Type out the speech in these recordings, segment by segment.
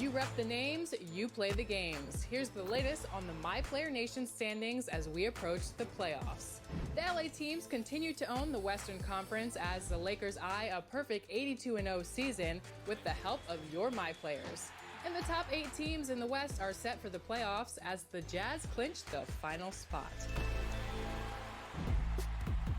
You rep the names, you play the games. Here's the latest on the My Player Nation standings as we approach the playoffs. The LA teams continue to own the Western Conference as the Lakers eye a perfect 82-0 season with the help of your My Players. And the top 8 teams in the West are set for the playoffs as the Jazz clinch the final spot.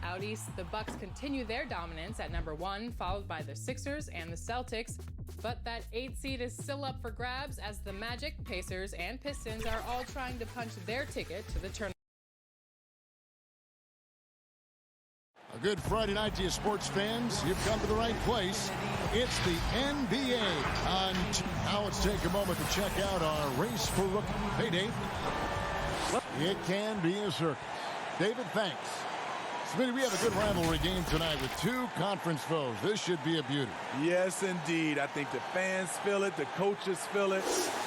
Out east, the Bucks continue their dominance at number 1, followed by the Sixers and the Celtics. But that 8th seed is still up for grabs as the Magic, Pacers, and Pistons are all trying to punch their ticket to the tournament. A good Friday night to you sports fans. You've come to the right place. It's the NBA. Now let's take a moment to check out our race for rookie. Hey, Dave. It can be a circus. David, thanks. Smitty, we have a good rivalry game tonight with 2 conference foes. This should be a beauty. Yes, indeed. I think the fans feel it. The coaches feel it.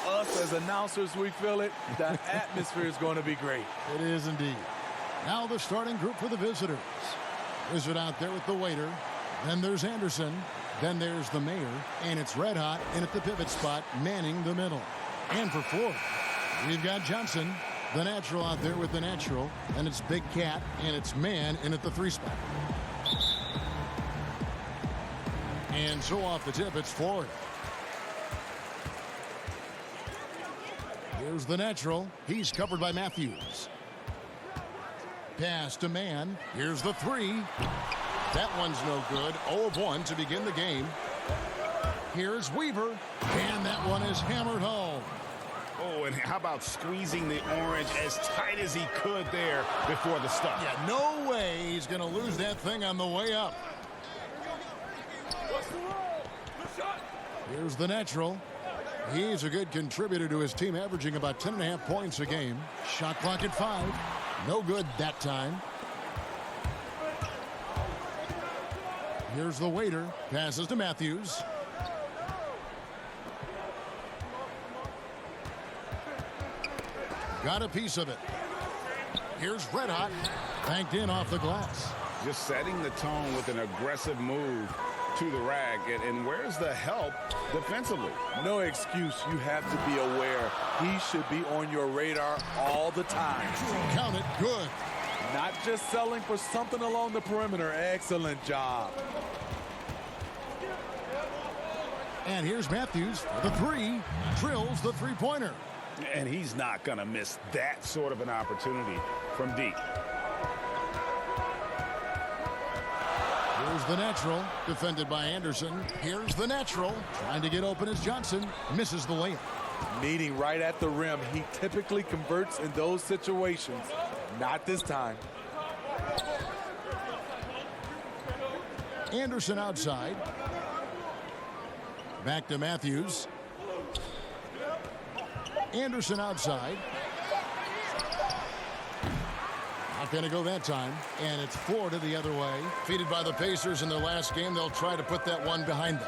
Us as announcers, we feel it. The atmosphere is going to be great. It is indeed. Now the starting group for the visitors. Wizard out there with the waiter. Then there's Anderson. Then there's the mayor. And it's red hot in at the pivot spot, manning the middle. And for Florida, we've got Johnson. The natural out there with the natural, and it's Big Cat, and it's man in at the 3 spot. And so off the tip, it's Florida. Here's the natural. He's covered by Matthews. Pass to man. Here's the 3. That one's no good. 0 of 1 to begin the game. Here's Weaver, and that one is hammered home. Oh, and how about squeezing the orange as tight as he could there before the stop? Yeah, no way he's going to lose that thing on the way up. Here's the natural. He's a good contributor to his team, averaging about 10.5 points a game. Shot clock at 5. No good that time. Here's the waiter. Passes to Matthews. Got a piece of it. Here's Red Hot. Banked in off the glass. Just setting the tone with an aggressive move to the rack. And where's the help defensively? No excuse. You have to be aware. He should be on your radar all the time. Count it. Good. Not just selling for something along the perimeter. Excellent job. And here's Matthews for the 3. Drills the 3-pointer. And he's not going to miss that sort of an opportunity from deep. Here's the natural, defended by Anderson. Here's the natural, trying to get open as Johnson misses the layup. Meeting right at the rim. He typically converts in those situations. Not this time. Anderson outside. Back to Matthews. Anderson outside. Not going to go that time. And it's Florida the other way. Defeated by the Pacers in their last game. They'll try to put that one behind them.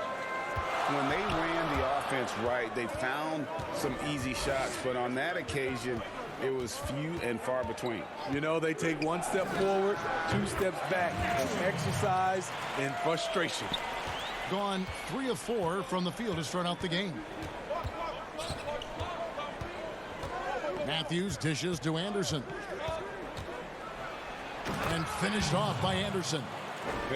When they ran the offense right, they found some easy shots. But on that occasion, it was few and far between. You know, they take 1 step forward, 2 steps back. An exercise in frustration. Gone 3 of 4 from the field to start out the game. Matthews dishes to Anderson. And finished off by Anderson.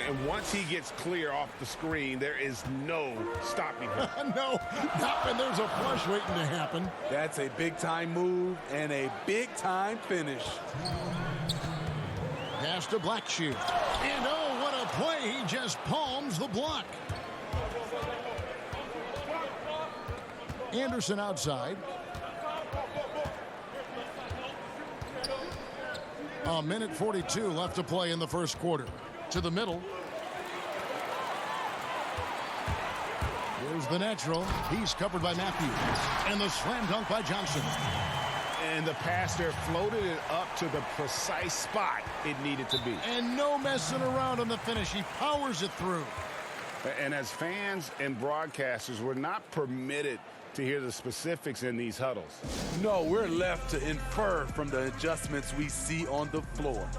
And once he gets clear off the screen, there is no stopping him. No, not when there's a flush waiting to happen. That's a big-time move and a big-time finish. Pass to Blackshear. And oh, what a play. He just palms the block. Anderson outside. A minute 42 left to play in the first quarter. To the middle. Here's the natural. He's covered by Matthews. And the slam dunk by Johnson. And the pass there floated it up to the precise spot it needed to be. And no messing around on the finish. He powers it through. And as fans and broadcasters, we're not permitted to hear the specifics in these huddles. No, we're left to infer from the adjustments we see on the floor.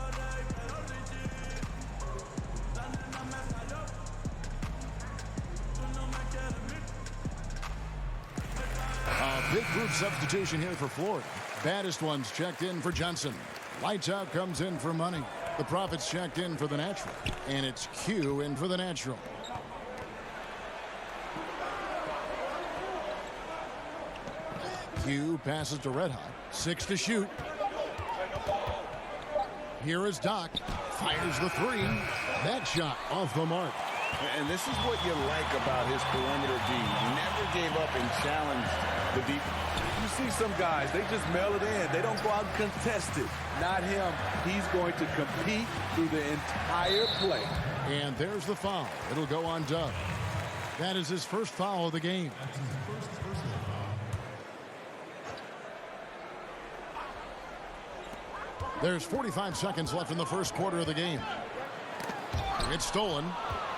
Big group substitution here for Florida. Baddest ones checked in for Johnson. Lights out comes in for Money. The Prophets checked in for the natural. And it's Q in for the natural. Q passes to Red Hot. 6 to shoot. Here is Doc. Fires the 3. That shot off the mark. And this is what you like about his perimeter D. Never gave up and challenged the deep. You see some guys, they just mail it in. They don't go out and contest it. Not him. He's going to compete through the entire play. And there's the foul. It'll go on Dub. That is his first foul of the game. There's 45 seconds left in the first quarter of the game. It's stolen.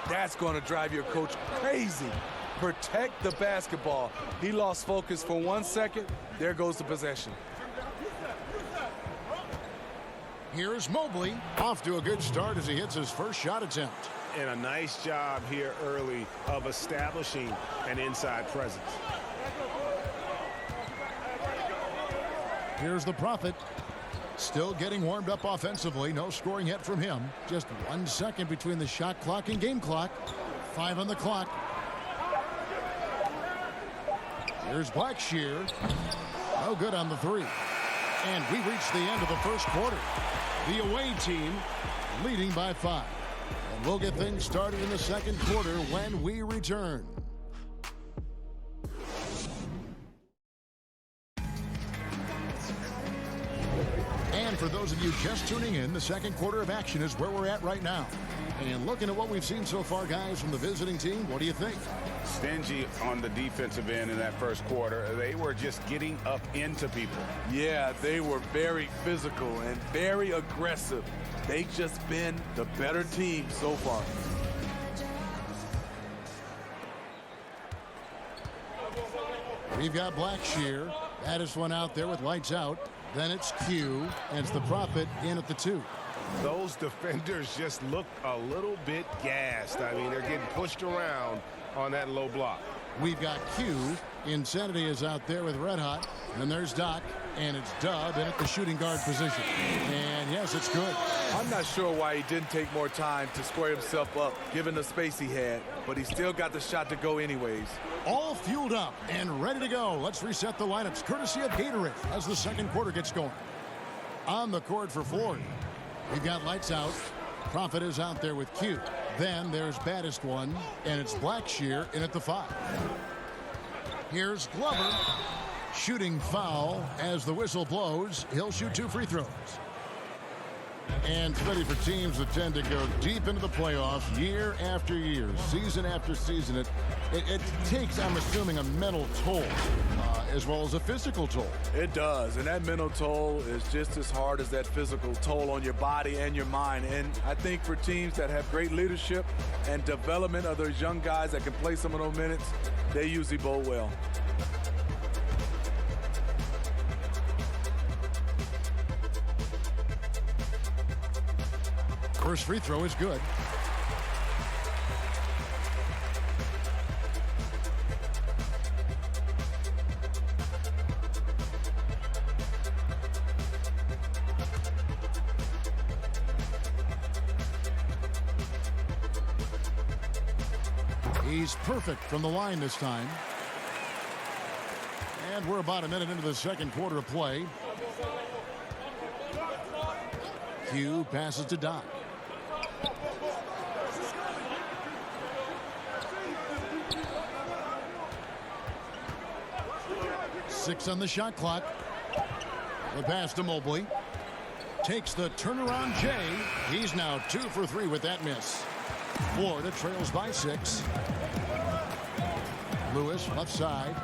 That's going to drive your coach crazy. Protect the basketball. He lost focus for 1 second. There goes the possession. Here's Mobley. Off to a good start as he hits his first shot attempt. And a nice job here early of establishing an inside presence. Here's the Prophet. Still getting warmed up offensively. No scoring yet from him. Just 1 second between the shot clock and game clock. 5 on the clock. Here's Blackshear. No good on the 3. And we reach the end of the first quarter. The away team leading by 5. And we'll get things started in the second quarter when we return. And for those of you just tuning in, the second quarter of action is where we're at right now. And looking at what we've seen so far, guys, from the visiting team, what do you think? Stingy on the defensive end in that first quarter. They were just getting up into people. Yeah, they were very physical and very aggressive. They've just been the better team so far. We've got Blackshear. Baddest one out there with lights out. Then it's Q, and it's the Prophet in at the 2. Those defenders just look a little bit gassed. I mean, they're getting pushed around on that low block. We've got Q. Insanity is out there with Red Hot. And there's Doc, and it's Dub in at the shooting guard position. And yes, it's good. I'm not sure why he didn't take more time to square himself up, given the space he had, but he still got the shot to go anyways. All fueled up and ready to go. Let's reset the lineups, courtesy of Gatorade, as the second quarter gets going. On the court for Florida, we've got lights out. Prophet is out there with Q. Then there's Baddest one, and it's Blackshear in at the 5. Here's Glover. Shooting foul as the whistle blows. He'll shoot 2 free throws. And it's ready for teams that tend to go deep into the playoffs year after year, season after season. It takes, I'm assuming, a mental toll as well as a physical toll. It does, and that mental toll is just as hard as that physical toll on your body and your mind. And I think for teams that have great leadership and development of those young guys that can play some of those minutes, they usually bowl well. First free throw is good. He's perfect from the line this time. And we're about a minute into the second quarter of play. Q passes to Doc. Six on the shot clock. The pass to Mobley. Takes the turnaround J. He's now 2 for 3 with that miss. Florida trails by 6. Lewis left side.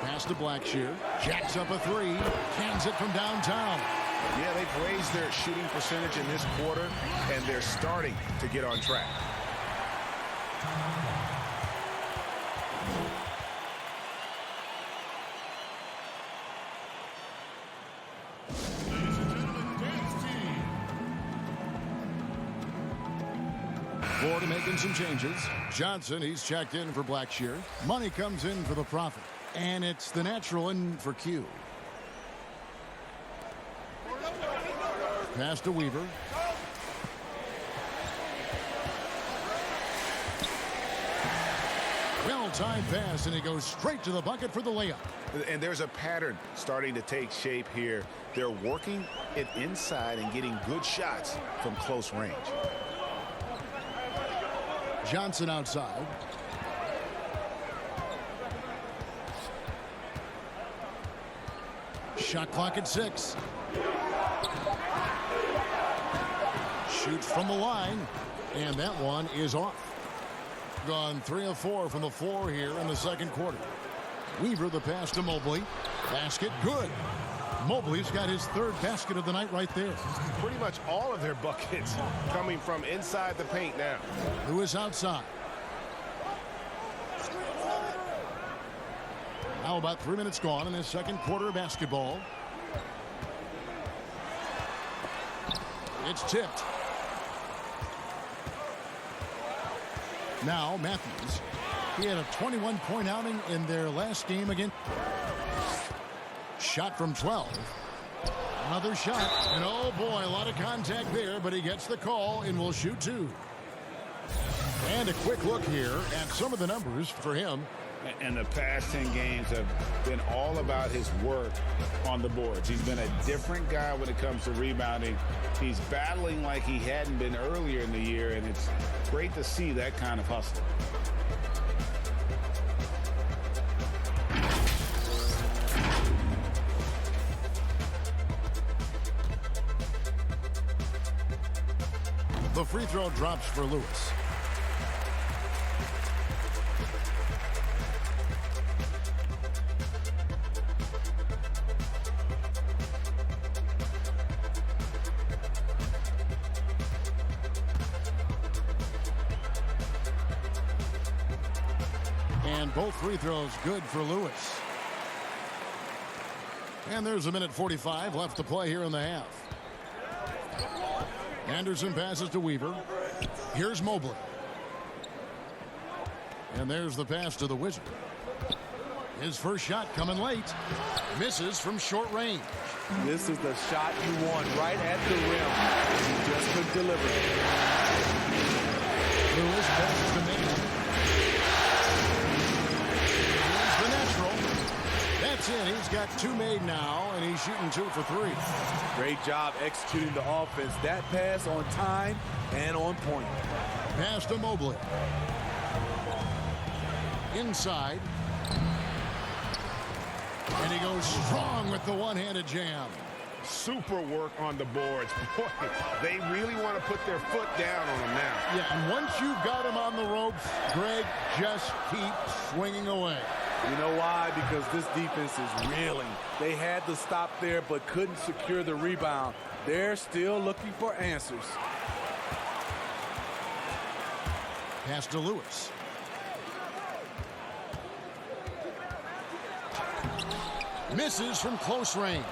Pass to Blackshear. Jacks up a 3. Cans it from downtown. Yeah, they've raised their shooting percentage in this quarter, and they're starting to get on track. floor to making some changes. Johnson, he's checked in for Blackshear. Money comes in for the Prophet. And it's the natural in for Q. Pass to Weaver. Well-timed pass, and he goes straight to the bucket for the layup. And there's a pattern starting to take shape here. They're working it inside and getting good shots from close range. Johnson outside. Shot clock at 6. Shoots from the line, and that one is off. Gone 3 of 4 from the floor here in the second quarter. Weaver, the pass to Mobley. Basket good. Mobley's got his 3rd basket of the night right there. Pretty much all of their buckets coming from inside the paint now. Lewis outside. Now about 3 minutes gone in the second quarter of basketball. It's tipped. Now Matthews. He had a 21-point outing in their last game again. Shot from 12. Another shot. And oh boy, a lot of contact there, but he gets the call and will shoot 2. And a quick look here at some of the numbers for him. And the past 10 games have been all about his work on the boards. He's been a different guy when it comes to rebounding. He's battling like he hadn't been earlier in the year, and it's great to see that kind of hustle. The free throw drops for Lewis. And both free throws good for Lewis. And there's a minute 45 left to play here in the half. Anderson passes to Weaver. Here's Mobley. And there's the pass to the Wizard. His first shot coming late. Misses from short range. This is the shot you want right at the rim. He just couldn't deliver it. Lewis passes to Mason. Here's the natural. That's in. He's got 2 made now, and he's shooting 2 for 3. Great job executing the offense. That pass on time and on point. Pass to Mobley. Inside. And he goes strong with the one-handed jam. Super work on the boards. Boy, they really want to put their foot down on him now. Yeah, and once you've got him on the ropes, Greg, just keep swinging away. You know why? Because this defense is reeling. They had to stop there but couldn't secure the rebound. They're still looking for answers. Pass to Lewis. Misses from close range.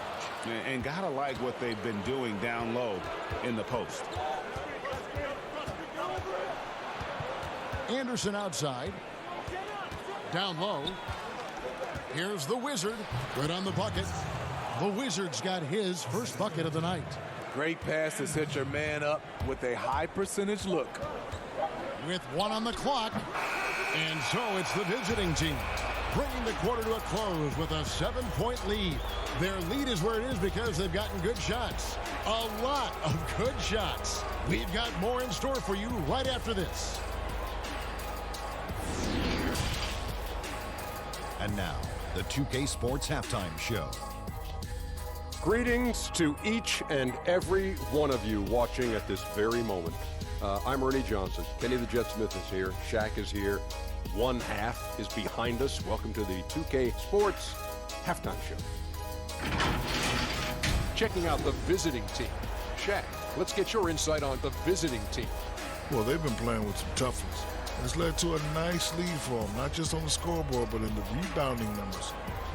And gotta like what they've been doing down low in the post. Anderson outside. Down low. Here's the Wizard. Right on the bucket. The Wizard's got his first bucket of the night. Great pass to set your man up with a high percentage look. With 1 on the clock. And so it's the visiting team bringing the quarter to a close with a 7-point lead. Their lead is where it is because they've gotten good shots. A lot of good shots. We've got more in store for you right after this. And now, the 2K Sports Halftime Show. Greetings to each and every one of you watching at this very moment. I'm Ernie Johnson. Kenny the Jet Smith is here. Shaq is here. One half is behind us. Welcome to the 2K Sports Halftime Show. Checking out the visiting team. Shaq, let's get your insight on the visiting team. Well, they've been playing with some toughness. It's led to a nice lead for them, not just on the scoreboard, but in the rebounding numbers.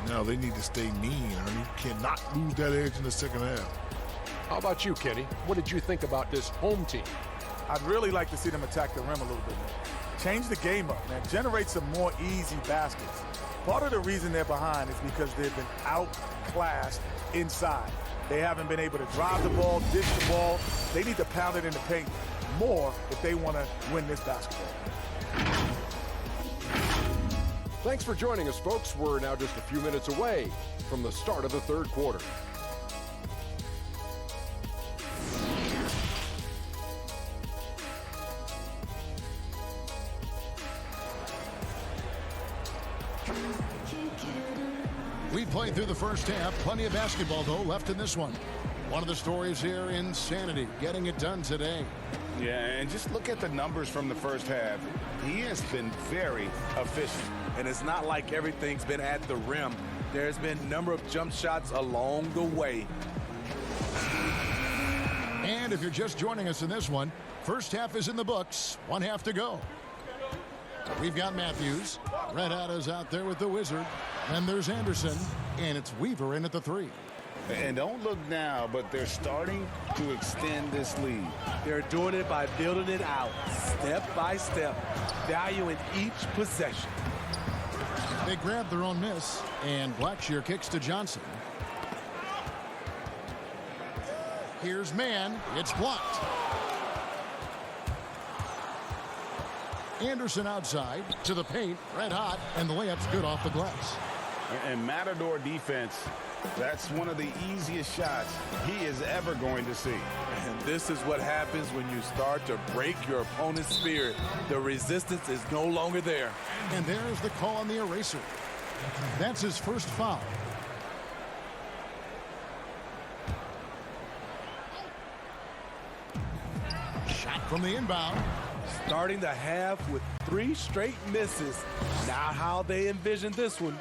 Now they need to stay mean, Ernie. Cannot lose that edge in the second half. How about you, Kenny? What did you think about this home team? I'd really like to see them attack the rim a little bit more. Change the game up, man. Generate some more easy baskets. Part of the reason they're behind is because they've been outclassed inside. They haven't been able to drive the ball, dish the ball. They need to pound it in the paint more if they want to win this basketball. Thanks for joining us, folks. We're now just a few minutes away from the start of the third quarter. We played through the first half. Plenty of basketball, though, left in this one. One of the stories here, insanity, getting it done today. Yeah, and just look at the numbers from the first half. He has been very efficient. And it's not like everything's been at the rim. There's been a number of jump shots along the way. And if you're just joining us in this one, first half is in the books. One half to go. We've got Matthews. Red Hot is out there with the Wizard. And there's Anderson. And it's Weaver in at the 3. And don't look now, but they're starting to extend this lead. They're doing it by building it out, step by step, valuing each possession. They grab their own miss, and Blackshear kicks to Johnson. Here's Mann. It's blocked. Anderson outside to the paint, Red Hot, and the layup's good off the glass. And Matador defense, that's one of the easiest shots he is ever going to see. And this is what happens when you start to break your opponent's spirit. The resistance is no longer there. And there's the call on the eraser. That's his first foul. Shot from the inbound. Starting the half with 3 straight misses. Not how they envisioned this one.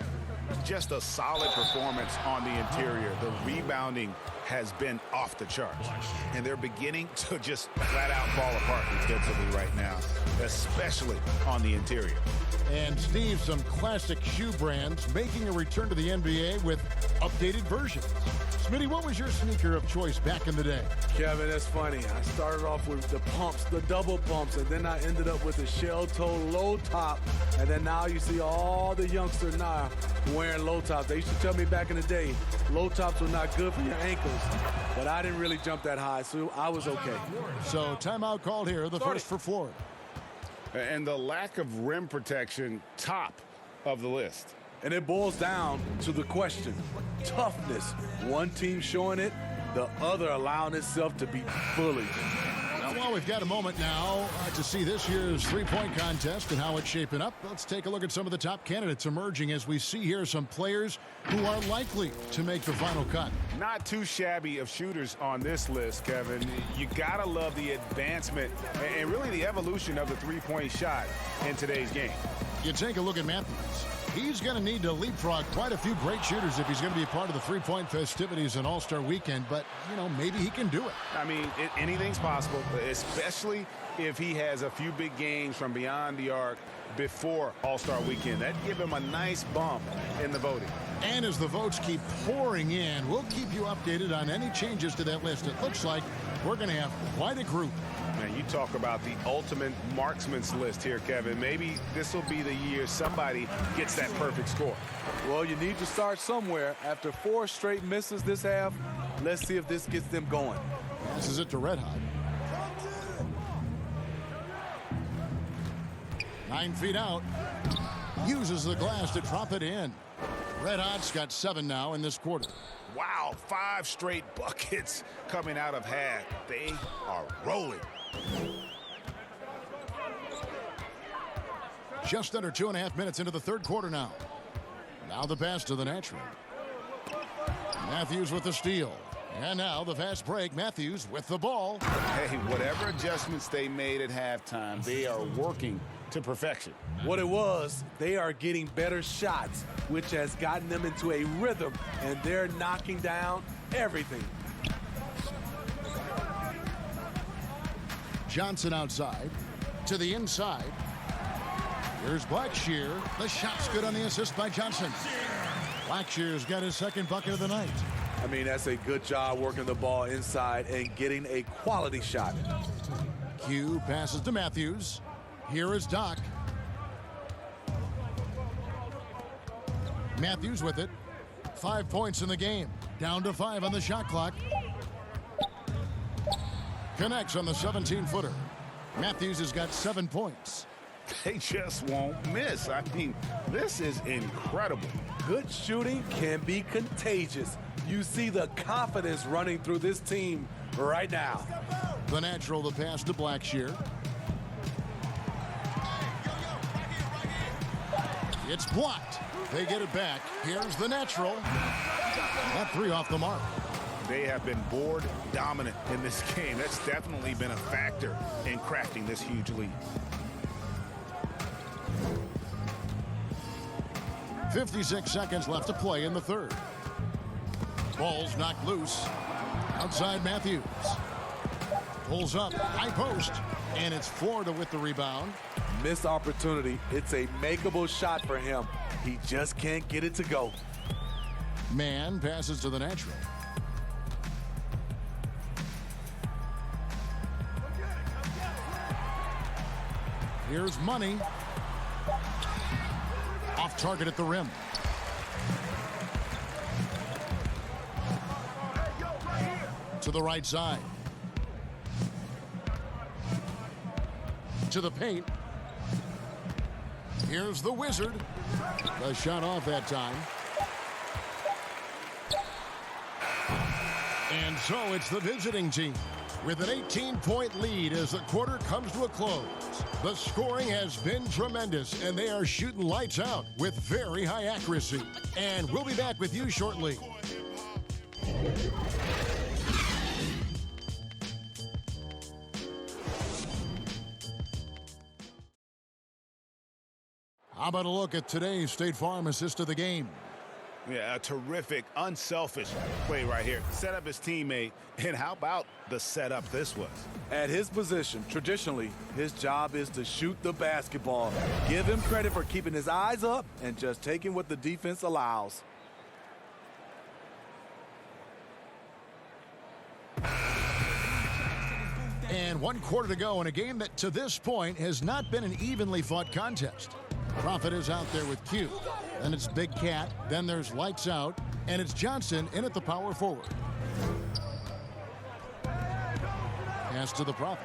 Just a solid performance on the interior. The rebounding has been off the charts. And they're beginning to just flat out fall apart defensively right now, especially on the interior. And Steve, some classic shoe brands making a return to the NBA with updated versions. Smitty, what was your sneaker of choice back in the day? Kevin, that's funny. I started off with the pumps, the double pumps, and then I ended up with the shell-toe low top. And then now you see all the youngsters now wearing low tops. They used to tell me back in the day, low tops were not good for your ankles. But I didn't really jump that high, so I was okay. So timeout called here, the first for Florida. And the lack of rim protection, top of the list. And it boils down to the question, toughness. One team showing it, the other allowing itself to be bullied. Well, we've got a moment now to see this year's three-point contest and how it's shaping up. Let's take a look at some of the top candidates emerging as we see here some players who are likely to make the final cut. Not too shabby of shooters on this list, Kevin. You gotta love the advancement and really the evolution of the three-point shot in today's game. You take a look at Matthews. He's going to need to leapfrog quite a few great shooters if he's going to be a part of the three-point festivities in All-Star Weekend, but, you know, maybe he can do it. I mean, anything's possible, especially if he has a few big games from beyond the arc before All-Star Weekend. That'd give him a nice bump in the voting. And as the votes keep pouring in, we'll keep you updated on any changes to that list. It looks like we're going to have quite a group. Man, you talk about the ultimate marksman's list here, Kevin. Maybe this will be the year somebody gets that perfect score. Well, you need to start somewhere. After 4 straight misses this half, let's see if this gets them going. Passes it to Red Hot. 9 feet out. Uses the glass to drop it in. Red Hot's got 7 now in this quarter. Wow, 5 straight buckets coming out of half. They are rolling. Just under 2.5 minutes into the third quarter now. Now the pass to the natural. Matthews with the steal. And now the fast break. Matthews with the ball. Hey, whatever adjustments they made at halftime, they are working to perfection. What it was, they are getting better shots, which has gotten them into a rhythm, and they're knocking down everything. Johnson outside to the inside. Here's Blackshear. The shot's good on the assist by Johnson. Blackshear's got his second bucket of the night. I mean, that's a good job working the ball inside and getting a quality shot. Q passes to Matthews. Here is Doc. Matthews with it. 5 points in the game. Down to 5 on the shot clock. Connects on the 17-footer. Matthews has got 7 points. They just won't miss. I mean, this is incredible. Good shooting can be contagious. You see the confidence running through this team right now. The natural, the pass to Blackshear. It's blocked. They get it back. Here's the natural. That 3 off the mark. They have been board dominant in this game. That's definitely been a factor in crafting this huge lead. 56 seconds left to play in the third. Ball's knocked loose. Outside Matthews. Pulls up, high post, and it's Florida with the rebound. Missed opportunity. It's a makeable shot for him. He just can't get it to go. Man passes to the natural. Here's Money. Off target at the rim. To the right side. To the paint. Here's the Wizard. The shot off that time. And so it's the visiting team with an 18-point lead as the quarter comes to a close. The scoring has been tremendous, and they are shooting lights out with very high accuracy. And we'll be back with you shortly. How about a look at today's State Farm assist of the game? Yeah, a terrific, unselfish play right here. Set up his teammate, and how about the setup this was? At his position, traditionally, his job is to shoot the basketball. Give him credit for keeping his eyes up and just taking what the defense allows. And 1 quarter to go in a game that to this point has not been an evenly fought contest. Profit is out there with Q. Then it's Big Cat. Then there's Lights Out. And it's Johnson in at the power forward. Pass to the Prophet.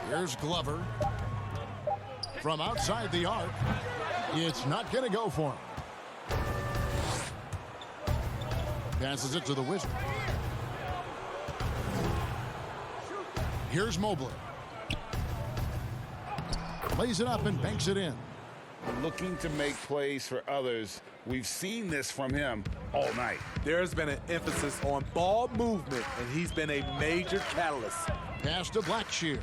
Here's Glover. From outside the arc. It's not going to go for him. Passes it to the Wizard. Here's Mobley. Plays it up and banks it in. Looking to make plays for others. We've seen this from him all night. There's been an emphasis on ball movement, and he's been a major catalyst. Pass to Blackshear.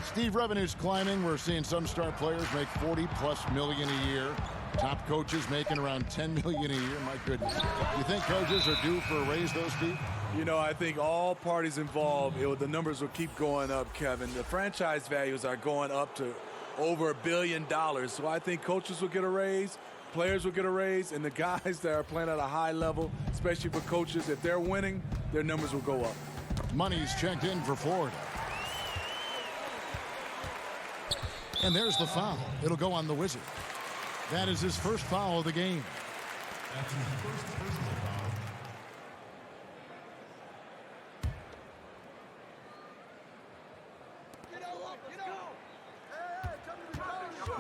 Steve, revenue's climbing. We're seeing some star players make $40+ million a year. Top coaches making around $10 million a year. My goodness. You think coaches are due for a raise, though, Steve? You know, I think all parties involved, the numbers will keep going up, Kevin. The franchise values are going up to over $1 billion. So I think coaches will get a raise, players will get a raise, and the guys that are playing at a high level, especially for coaches, if they're winning, their numbers will go up. Money's checked in for Florida. And there's the foul. It'll go on the Wizard. That is his first foul of the game. That's his first personal foul.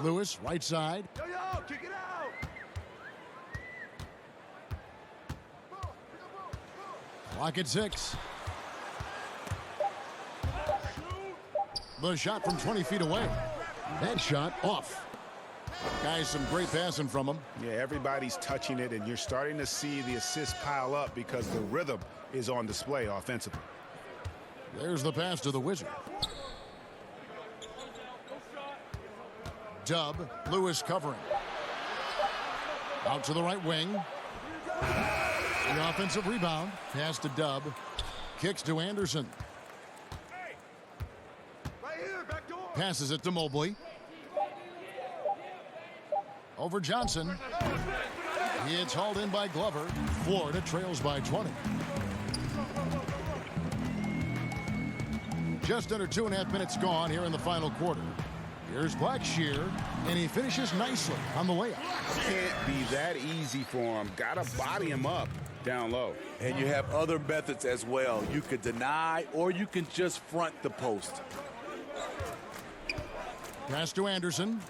Lewis, right side. Kick it out. Clock at 6. The shot from 20 feet away. That shot off. Guys, some great passing from him. Yeah, everybody's touching it, and you're starting to see the assists pile up because the rhythm is on display offensively. There's the pass to the Wizard. Dub, Lewis covering. Out to the right wing. The offensive rebound. Pass to Dub. Kicks to Anderson. Passes it to Mobley. Over Johnson. It's hauled in by Glover. Florida trails by 20. Just under 2.5 minutes gone here in the final quarter. Here's Blackshear, and he finishes nicely on the layup. Can't be that easy for him. Got to body him up down low. And you have other methods as well. You could deny or you can just front the post. Pass to Anderson.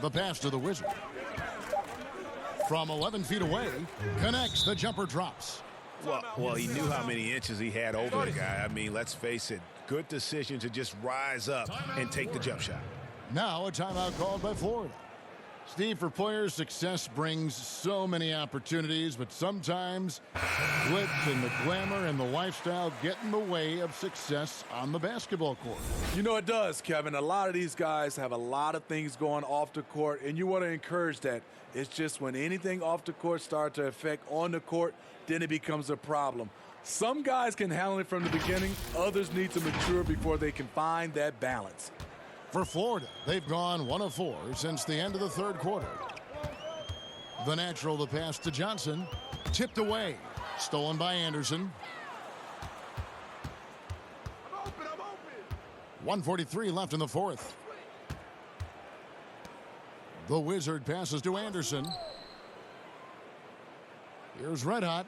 The pass to the Wizard. From 11 feet away, connects, the jumper drops. Well, he knew how many inches he had over the guy. I mean, let's face it, good decision to just rise up and take the jump shot. Now a timeout called by Florida. Steve, for players, success brings so many opportunities, but sometimes glitz and the glamour and the lifestyle get in the way of success on the basketball court. You know it does, Kevin. A lot of these guys have a lot of things going off the court, and you want to encourage that. It's just when anything off the court starts to affect on the court, then it becomes a problem. Some guys can handle it from the beginning. Others need to mature before they can find that balance. For Florida, they've gone 1 of 4 since the end of the third quarter. The natural, the pass to Johnson. Tipped away. Stolen by Anderson. 1:43 left in the fourth. The Wizard passes to Anderson. Here's Red Hot.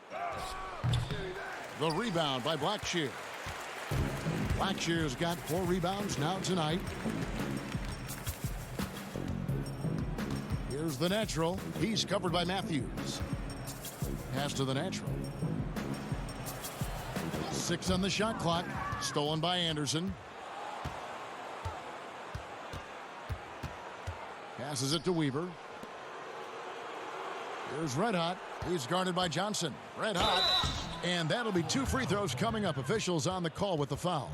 The rebound by Blackshear. Blackshear's got 4 rebounds now tonight. Here's the natural. He's covered by Matthews. Pass to the natural. 6 on the shot clock. Stolen by Anderson. Passes it to Weaver. Here's Red Hot. He's guarded by Johnson. Red Hot. And that'll be 2 free throws coming up. Officials on the call with the foul.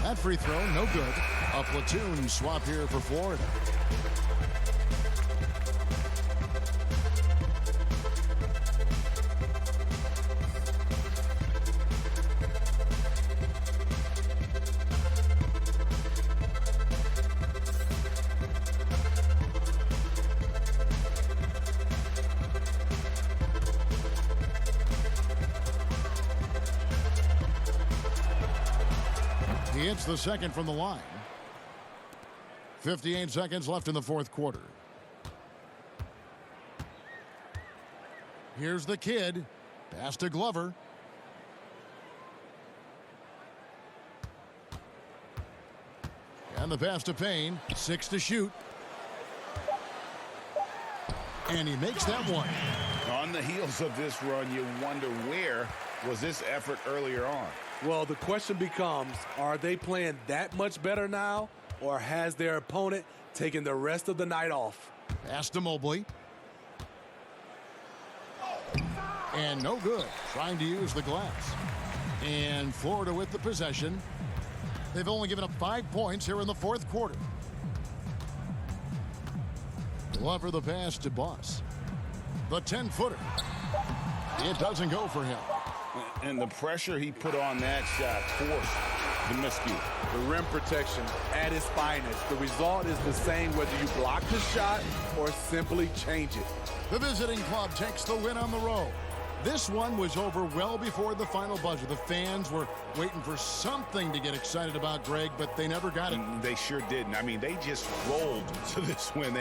That free throw, no good. A platoon swap here for Florida. He hits the second from the line. 58 seconds left in the fourth quarter. Here's the kid. Pass to Glover. And the pass to Payne. 6 to shoot. And he makes that one. On the heels of this run, you wonder where was this effort earlier on? Well, the question becomes, are they playing that much better now, or has their opponent taken the rest of the night off? Pass to Mobley. And no good. Trying to use the glass. And Florida with the possession. They've only given up 5 points here in the fourth quarter. Glover the pass to Boss. The 10-footer. It doesn't go for him. And the pressure he put on that shot forced the miscue. The rim protection at its finest. The result is the same whether you block the shot or simply change it. The visiting club takes the win on the road. This one was over well before the final buzzer. The fans were waiting for something to get excited about, Greg, but they never got it. They sure didn't. I mean, they just rolled to this win.